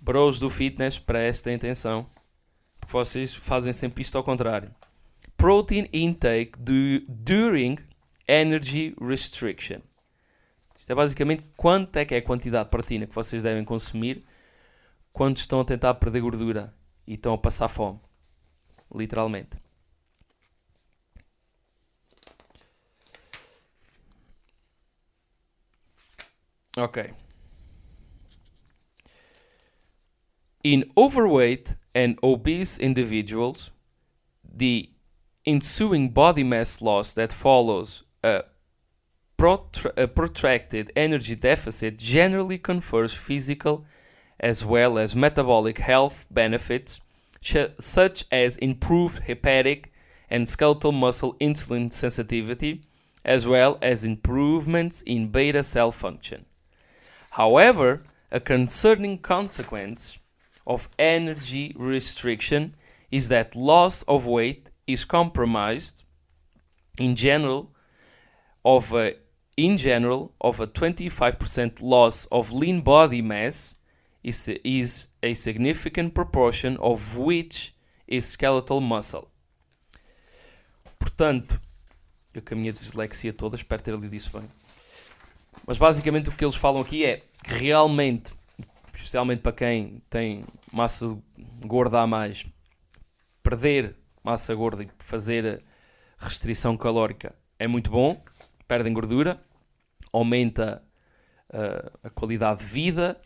Bros do fitness, prestem atenção, porque vocês fazem sempre isto ao contrário. Protein intake during energy restriction. Isto é basicamente quanto é que é a quantidade de proteína que vocês devem consumir quando estão a tentar perder gordura e estão a passar fome. Literalmente. Ok. In overweight and obese individuals, the ensuing body mass loss that follows a protracted energy deficit generally confers physical as well as metabolic health benefits such as improved hepatic and skeletal muscle insulin sensitivity as well as improvements in beta cell function. However, a concerning consequence of energy restriction is that loss of weight is compromised in general of a 25% loss of lean body mass is a significant proportion of which is skeletal muscle. Portanto, eu com a minha dislexia toda, espero ter lido isso bem. Mas basicamente o que eles falam aqui é que realmente, especialmente para quem tem massa gorda a mais, perder massa gorda e fazer restrição calórica é muito bom, perdem gordura, aumenta a qualidade de vida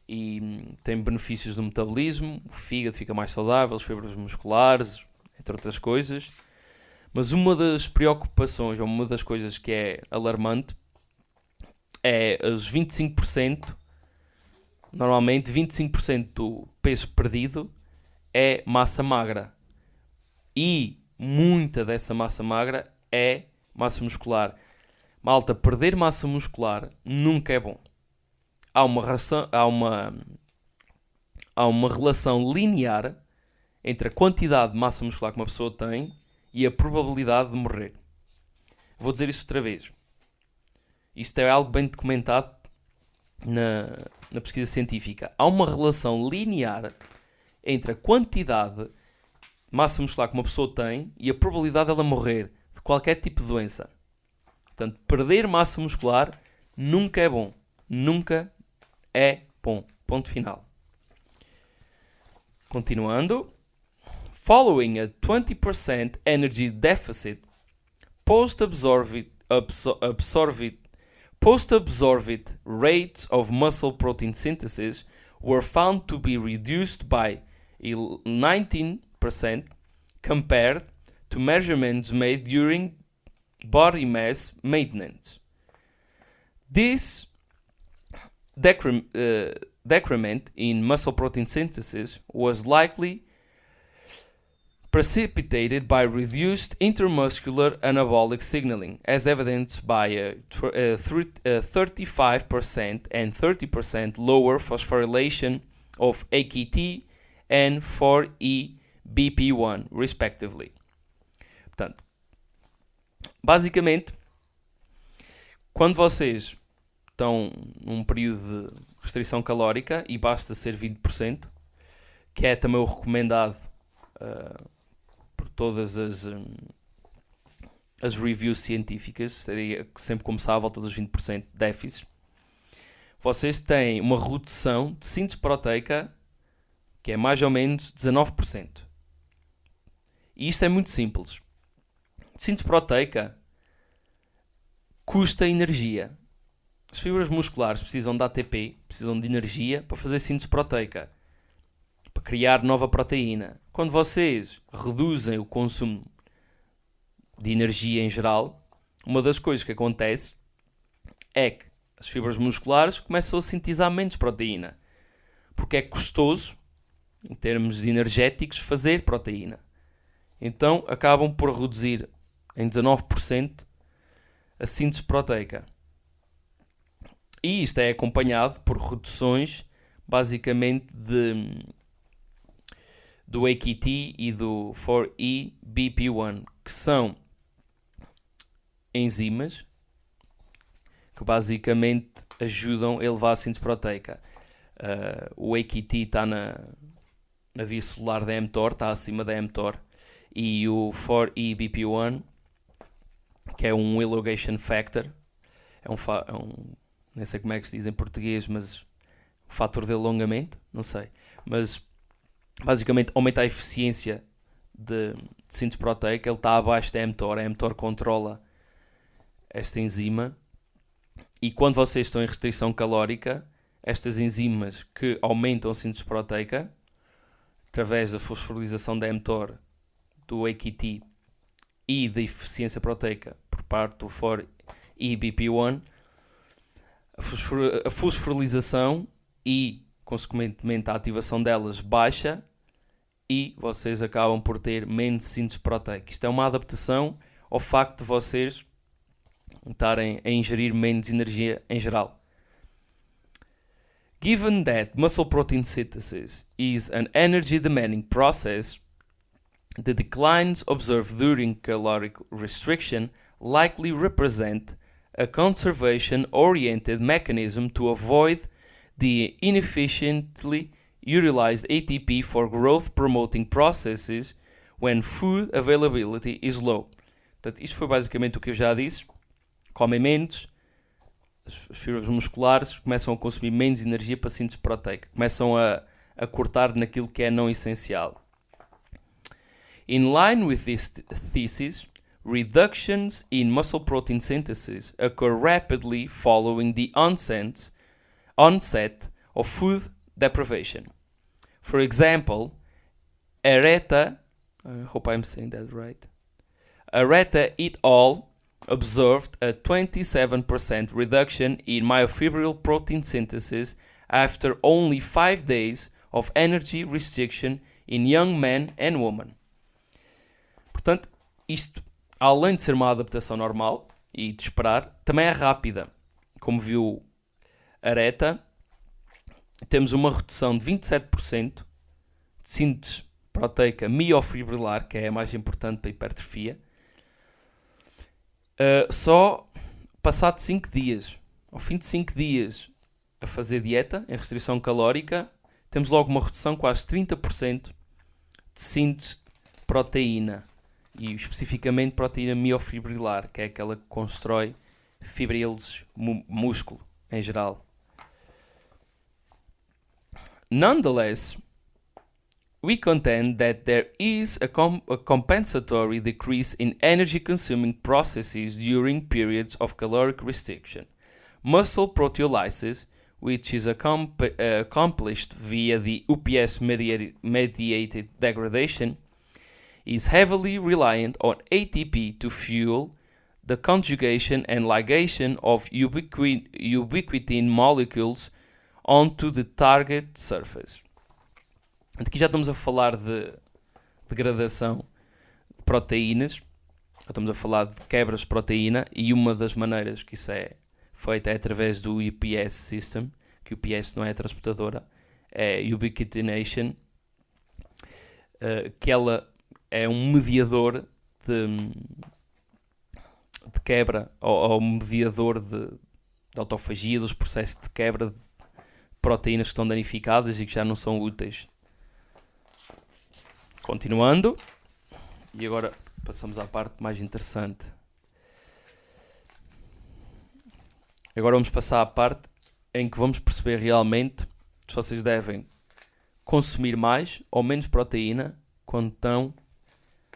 e tem benefícios no metabolismo, o fígado fica mais saudável, as fibras musculares, entre outras coisas. Mas uma das preocupações, ou uma das coisas que é alarmante, é os 25%, normalmente 25% do peso perdido é massa magra. E muita dessa massa magra é massa muscular. Malta, perder massa muscular nunca é bom. Há uma relação linear entre a quantidade de massa muscular que uma pessoa tem e a probabilidade de morrer. Vou dizer isso outra vez. Isto é algo bem documentado na pesquisa científica. Há uma relação linear entre a quantidade de massa muscular que uma pessoa tem e a probabilidade dela morrer de qualquer tipo de doença. Portanto, perder massa muscular nunca é bom. Nunca é bom. Ponto final. Continuando. Following a 20% energy deficit, post-absorbed rates of muscle protein synthesis were found to be reduced by 19% compared to measurements made during body mass maintenance. This decrement in muscle protein synthesis was likely precipitated by reduced intramuscular anabolic signaling, as evidenced by a 35% and 30% lower phosphorylation of AKT and 4E-BP1, respectively. Portanto, basicamente, quando vocês estão num período de restrição calórica, e basta ser 20%, que é também o recomendado por todas as reviews científicas, seria sempre começar à volta dos 20% de déficit, vocês têm uma redução de síntese proteica que é mais ou menos 19%. E isto é muito simples. Síntese proteica custa energia. As fibras musculares precisam de ATP, precisam de energia para fazer síntese proteica, para criar nova proteína. Quando vocês reduzem o consumo de energia em geral, uma das coisas que acontece é que as fibras musculares começam a sintetizar menos proteína, porque é custoso, em termos energéticos, fazer proteína. Então acabam por reduzir em 19% a síntese proteica. E isto é acompanhado por reduções, basicamente, do AKT e do 4E-BP1, que são enzimas que basicamente ajudam a elevar a síntese proteica. O AKT está na via celular da mTOR, está acima da mTOR, e o 4-EBP1, que é um elongation factor, nem sei como é que se diz em português, mas fator de alongamento, não sei, mas basicamente aumenta a eficiência de síntese proteica. Ele está abaixo da mTOR, a mTOR controla esta enzima, e quando vocês estão em restrição calórica, estas enzimas que aumentam a síntese proteica através da fosforilização da mTOR, do AKT e da eficiência proteica por parte do 4-EBP1, a fosforilização e, consequentemente, a ativação delas baixa e vocês acabam por ter menos síntese proteica. Isto é uma adaptação ao facto de vocês estarem a ingerir menos energia em geral. Given that muscle protein synthesis is an energy demanding process, the declines observed during caloric restriction likely represent a conservation-oriented mechanism to avoid the inefficiently utilized ATP for growth-promoting processes when food availability is low. Portanto, isto foi basicamente o que eu já disse. Comem menos, as fibras musculares começam a consumir menos energia para síntese proteica, começam a cortar naquilo que é não essencial. In line with this thesis, reductions in muscle protein synthesis occur rapidly following the onset of food deprivation. For example, Areta, I hope I'm saying that right, Areta et al. Observed a 27% reduction in myofibril protein synthesis after only 5 days of energy restriction in young men and women. Portanto, isto, além de ser uma adaptação normal e de esperar, também é rápida. Como viu Areta, temos uma redução de 27% de síntese proteica miofibrilar, que é a mais importante para a hipertrofia, só passado 5 dias. Ao fim de 5 dias a fazer dieta, em restrição calórica, temos logo uma redução de quase 30% de síntese de proteína, e especificamente proteína miofibrilar, que é aquela que constrói fibrilos, músculo em geral. Nonetheless, we contend that there is a compensatory decrease in energy-consuming processes during periods of caloric restriction. Muscle proteolysis, which is accomplished via the UPS-mediated degradation, is heavily reliant on ATP to fuel the conjugation and ligation of ubiquitin molecules onto the target surface. Aqui já estamos a falar de degradação de proteínas, já estamos a falar de quebras de proteína, e uma das maneiras que isso é feito é através do UPS system, que o UPS não é a transportadora, é ubiquitination, que ela é um mediador de quebra, ou mediador de autofagia, dos processos de quebra de proteínas que estão danificadas e que já não são úteis. Continuando, e agora passamos à parte mais interessante. Agora vamos passar à parte em que vamos perceber realmente se vocês devem consumir mais ou menos proteína quando estão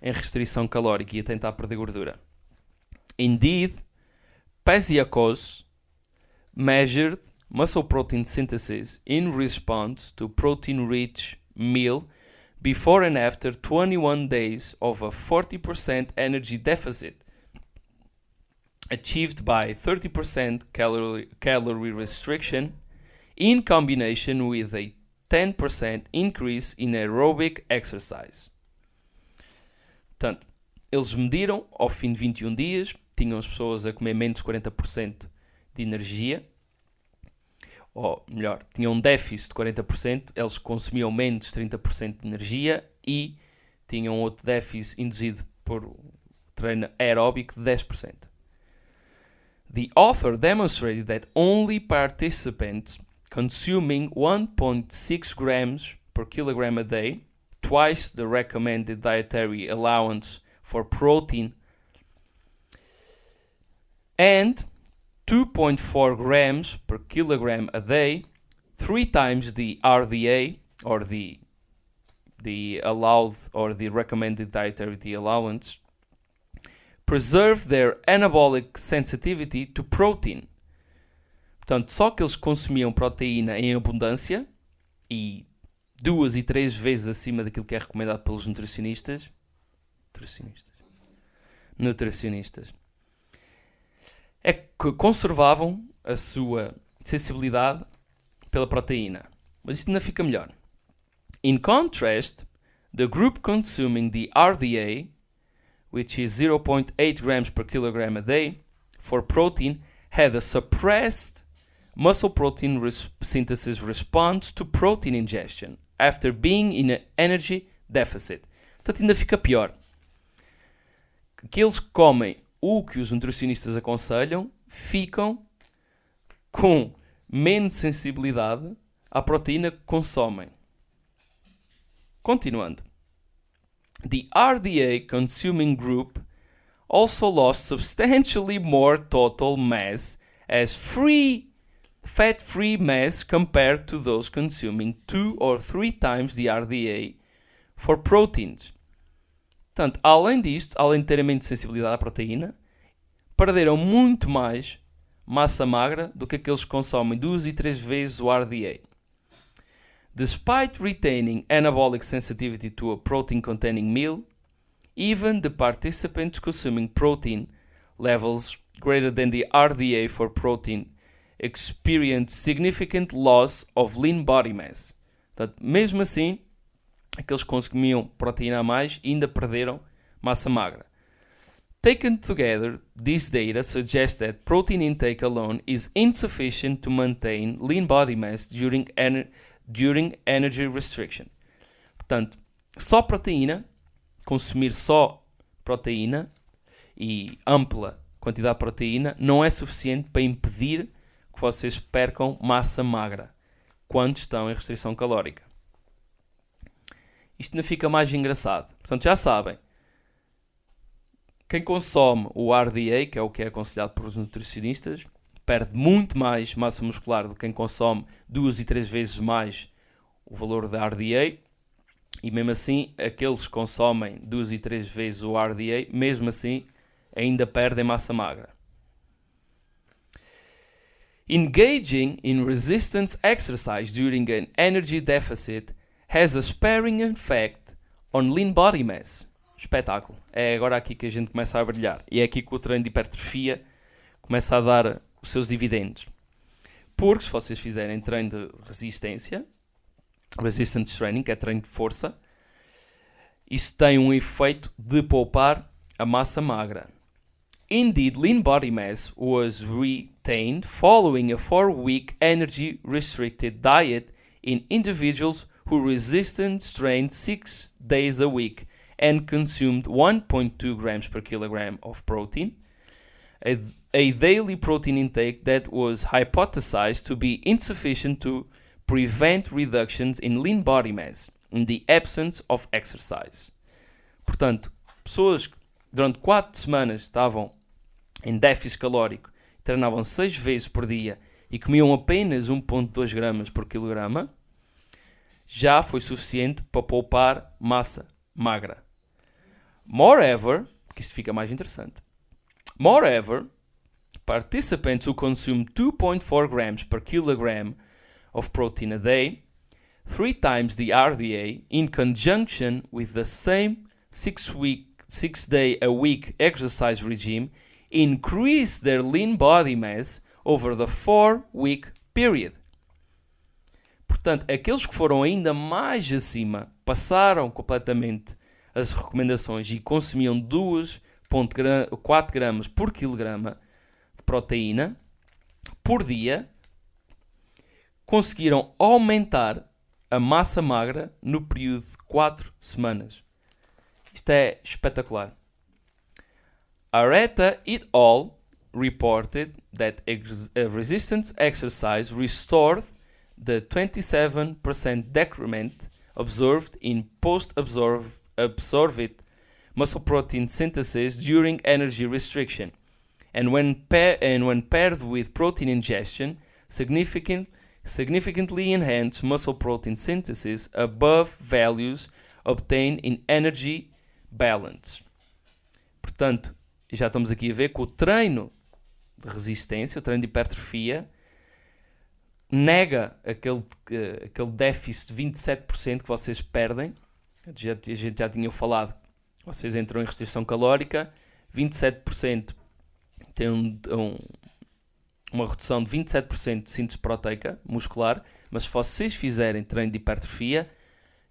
em restrição calórica e a tentar perder gordura. Indeed, Pasiakos measured muscle protein synthesis in response to protein-rich meal before and after 21 days of a 40% energy deficit, achieved by 30% calorie restriction in combination with a 10% increase in aerobic exercise. Portanto, eles mediram ao fim de 21 dias, tinham as pessoas a comer menos 40% de energia, ou melhor, tinham um déficit de 40%, eles consumiam menos 30% de energia e tinham outro déficit induzido por treino aeróbico de 10%. The author demonstrated that only participants consuming 1.6 grams per kilogram a day, twice the recommended dietary allowance for protein, and 2.4 grams per kilogram a day, 3 times the RDA, or the allowed or the recommended dietary allowance, preserve their anabolic sensitivity to protein. Portanto, só que eles consumiam proteína em abundância e 2 e 3 vezes acima daquilo que é recomendado pelos nutricionistas, é que conservavam a sua sensibilidade pela proteína. Mas isto ainda fica melhor. In contrast, the group consuming the RDA, which is 0.8 grams per kilogram a day, for protein, had a suppressed muscle protein synthesis response to protein ingestion after being in an energy deficit. Portanto, ainda fica pior. Que eles comem o que os nutricionistas aconselham, ficam com menos sensibilidade à proteína que consomem. Continuando. The RDA consuming group also lost substantially more total mass as fat-free mass compared to those consuming 2 or 3 times the RDA for proteins. Portanto, além disto, além de terem menos sensibilidade à proteína, perderam muito mais massa magra do que aqueles que consomem 2 e 3 vezes o RDA. Despite retaining anabolic sensitivity to a protein-containing meal, even the participants consuming protein levels greater than the RDA for protein experienced significant loss of lean body mass. Portanto, mesmo assim, aqueles que consumiam proteína a mais ainda perderam massa magra. Taken together, this data suggests that protein intake alone is insufficient to maintain lean body mass during energy restriction. Portanto, só proteína, consumir só proteína e ampla quantidade de proteína não é suficiente para impedir que vocês percam massa magra quando estão em restrição calórica. Isto ainda fica mais engraçado. Portanto, já sabem, quem consome o RDA, que é o que é aconselhado por os nutricionistas, perde muito mais massa muscular do que quem consome 2 e 3 vezes mais o valor da RDA, e mesmo assim, aqueles que consomem 2 e 3 vezes o RDA, mesmo assim, ainda perdem massa magra. Engaging in resistance exercise during an energy deficit has a sparing effect on lean body mass. Espetáculo. É agora aqui que a gente começa a brilhar. E é aqui que o treino de hipertrofia começa a dar os seus dividendos. Porque se vocês fizerem treino de resistência, resistance training, que é treino de força, isso tem um efeito de poupar a massa magra. Indeed, lean body mass was retained following a 4-week energy restricted diet in individuals who resistance trained 6 days a week and consumed 1.2 grams per kilogram of protein, a daily protein intake that was hypothesized to be insufficient to prevent reductions in lean body mass in the absence of exercise. Portanto, pessoas que durante 4 semanas estavam em déficit calórico, treinavam 6 vezes por dia e comiam apenas 1.2 gramas por quilograma, já foi suficiente para poupar massa magra. Moreover, porque isso fica mais interessante, participants who consume 2.4 grams per kilogram of protein a day, 3 times the RDA, in conjunction with the same 6-day-a-week exercise regime, increase their lean body mass over the 4-week period. Portanto, aqueles que foram ainda mais acima, passaram completamente as recomendações e consumiam 2.4 gramas por quilograma de proteína por dia, conseguiram aumentar a massa magra no período de 4 semanas. Isto é espetacular. Areta et al. Reported that a resistance exercise restored the 27% decrement observed in post-absorbed muscle protein synthesis during energy restriction, and when paired with protein ingestion, significantly enhance muscle protein synthesis above values obtained in energy balance. Portanto, já estamos aqui a ver que o treino de resistência, o treino de hipertrofia, nega aquele déficit de 27% que vocês perdem. A gente já tinha falado, vocês entram em restrição calórica, 27% tem uma redução de 27% de síntese proteica muscular, mas se vocês fizerem treino de hipertrofia,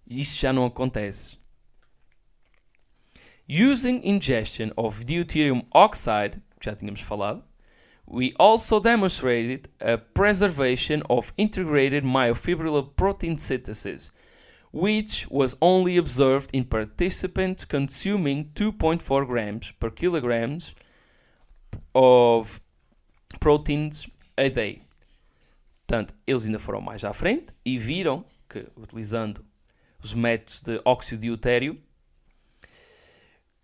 isso já não acontece. Using ingestion of deuterium oxide, já tínhamos falado, we also demonstrated a preservation of integrated myofibrillar protein synthesis, which was only observed in participants consuming 2.4 grams per kilograms of proteins a day. Portanto, eles ainda foram mais à frente e viram que, utilizando os métodos de óxido de deutério,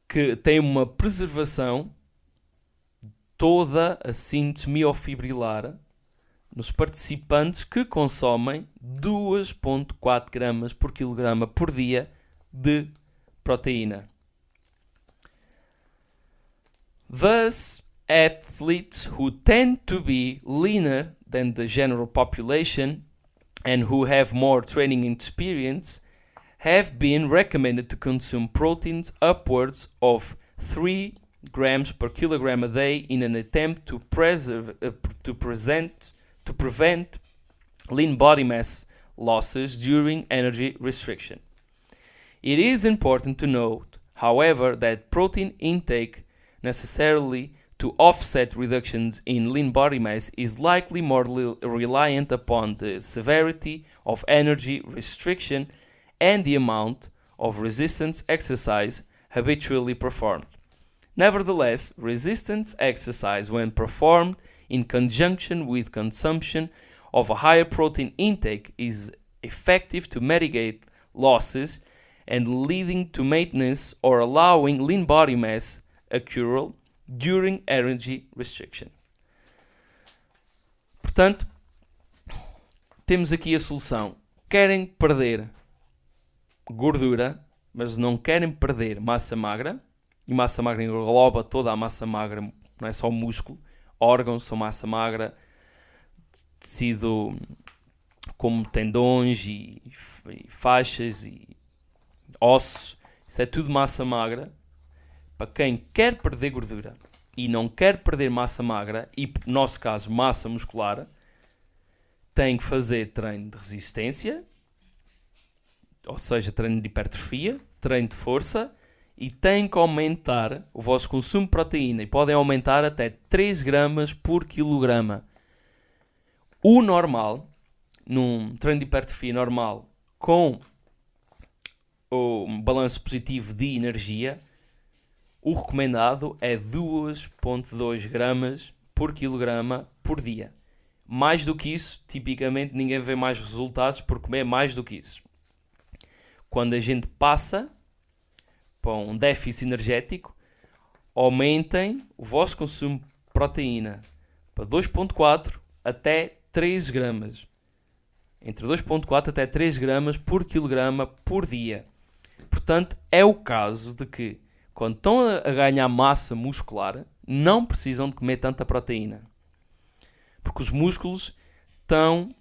que tem uma preservação de toda a síntese miofibrilar nos participantes que consomem 2.4 gramas por quilograma por dia de proteína. Thus, athletes who tend to be leaner than the general population and who have more training experience have been recommended to consume proteins upwards of 3 grams per kilogram a day in an attempt to prevent lean body mass losses during energy restriction. It is important to note, however, that protein intake necessarily to offset reductions in lean body mass is likely more reliant upon the severity of energy restriction and the amount of resistance exercise habitually performed. Nevertheless, resistance exercise, when performed in conjunction with consumption of a higher protein intake, is effective to mitigate losses and leading to maintenance or allowing lean body mass accrual during energy restriction. Portanto, temos aqui a solução. Querem perder gordura, mas não querem perder massa magra, e massa magra engloba toda a massa magra, não é só o músculo, órgãos são massa magra, tecido como tendões e faixas e ossos, isso é tudo massa magra. Para quem quer perder gordura e não quer perder massa magra, e no nosso caso massa muscular, tem que fazer treino de resistência, ou seja, treino de hipertrofia, treino de força, e tem que aumentar o vosso consumo de proteína, e podem aumentar até 3 gramas por quilograma. O normal, num treino de hipertrofia normal, com o balanço positivo de energia, o recomendado é 2.2 gramas por quilograma por dia. Mais do que isso, tipicamente ninguém vê mais resultados por comer mais do que isso. Quando a gente passa para um déficit energético, aumentem o vosso consumo de proteína para 2.4 até 3 gramas. Entre 2.4 até 3 gramas por quilograma por dia. Portanto, é o caso de que, quando estão a ganhar massa muscular, não precisam de comer tanta proteína. Porque os músculos estão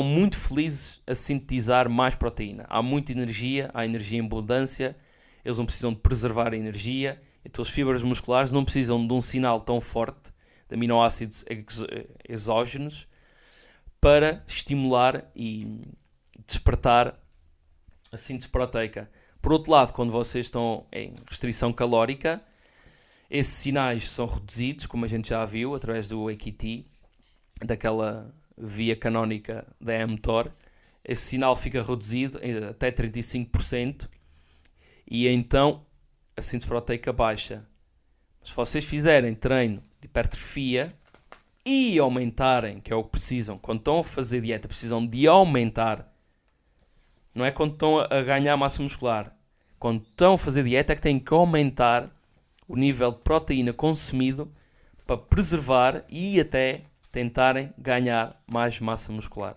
muito felizes a sintetizar mais proteína. Há muita energia, há energia em abundância, eles não precisam de preservar a energia, então as fibras musculares não precisam de um sinal tão forte de aminoácidos exógenos para estimular e despertar a síntese proteica. Por outro lado, quando vocês estão em restrição calórica, esses sinais são reduzidos, como a gente já viu, através do AKT, daquela via canónica da mTOR. Esse sinal fica reduzido até 35% e então a síntese proteica baixa. Se vocês fizerem treino de hipertrofia, e aumentarem, que é o que precisam, quando estão a fazer dieta, precisam de aumentar, não é quando estão a ganhar massa muscular. Quando estão a fazer dieta é que têm que aumentar o nível de proteína consumido para preservar e até tentarem ganhar mais massa muscular.